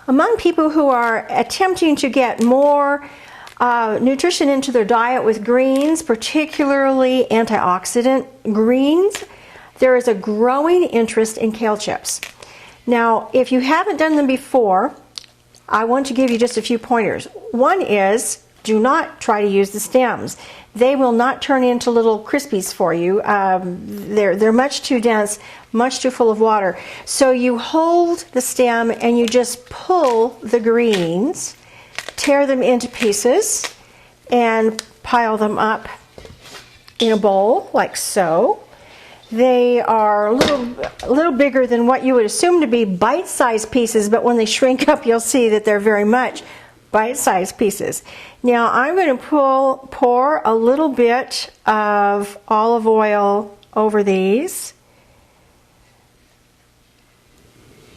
Among people who are attempting to get more nutrition into their diet with greens, particularly antioxidant greens, there is a growing interest in kale chips. Now, if you haven't done them before, I want to give you just a few pointers. One is, do not try to use the stems. They will not turn into little crispies for you. They're much too dense, much too full of water. So you hold the stem and you just pull the greens, tear them into pieces, and pile them up in a bowl like so. They are a little bigger than what you would assume to be bite-sized pieces, but when they shrink up, you'll see that they're very much bite-sized pieces. Now I'm going to pour a little bit of olive oil over these.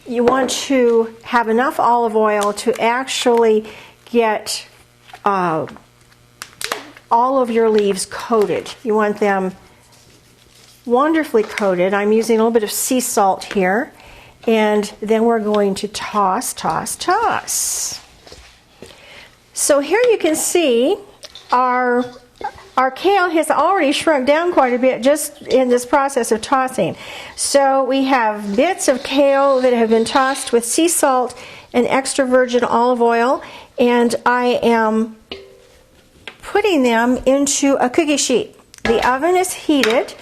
You want to have enough olive oil to actually get all of your leaves coated. You want them wonderfully coated. I'm using a little bit of sea salt here, and then we're going to toss, toss, toss. So here you can see our kale has already shrunk down quite a bit just in this process of tossing. So we have bits of kale that have been tossed with sea salt and extra virgin olive oil, and I am putting them into a cookie sheet. The oven is heated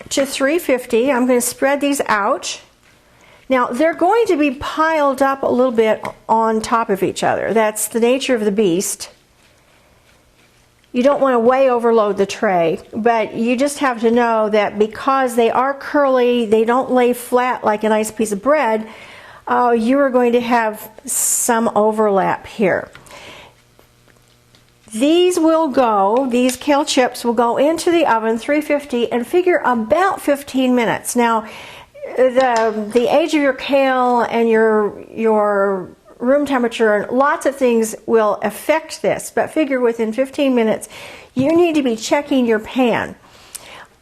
to 350. I'm going to spread these out. Now they're going to be piled up a little bit on top of each other. That's the nature of the beast. You don't want to way overload the tray, but you just have to know that because they are curly, they don't lay flat like a nice piece of bread, you are going to have some overlap here. These kale chips will go into the oven 350 and figure about 15 minutes. Now, the age of your kale and your room temperature and lots of things will affect this, but figure within 15 minutes you need to be checking your pan.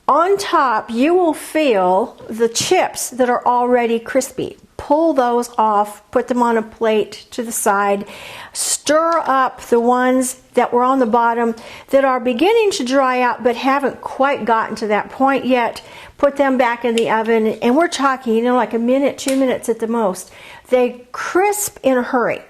On top, you will feel the chips that are already crispy. Pull those off, put them on a plate to the side, stir up the ones that were on the bottom that are beginning to dry out but haven't quite gotten to that point yet. Put them back in the oven, and we're talking, like a minute, 2 minutes at the most. They crisp in a hurry.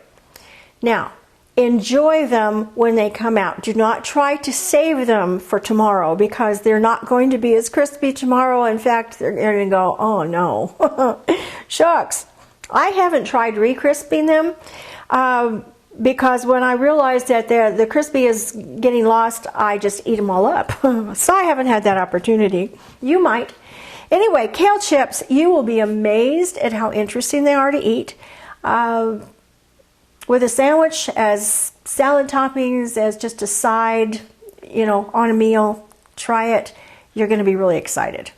Now, enjoy them when they come out. Do not try to save them for tomorrow, because they're not going to be as crispy tomorrow. In fact, they're going to go, oh no, shucks. I haven't tried re-crisping them because when I realized that the crispy is getting lost, I just eat them all up. So I haven't had that opportunity. You might. Anyway, kale chips, you will be amazed at how interesting they are to eat. With a sandwich, as salad toppings, as just a side, on a meal, try it. You're going to be really excited.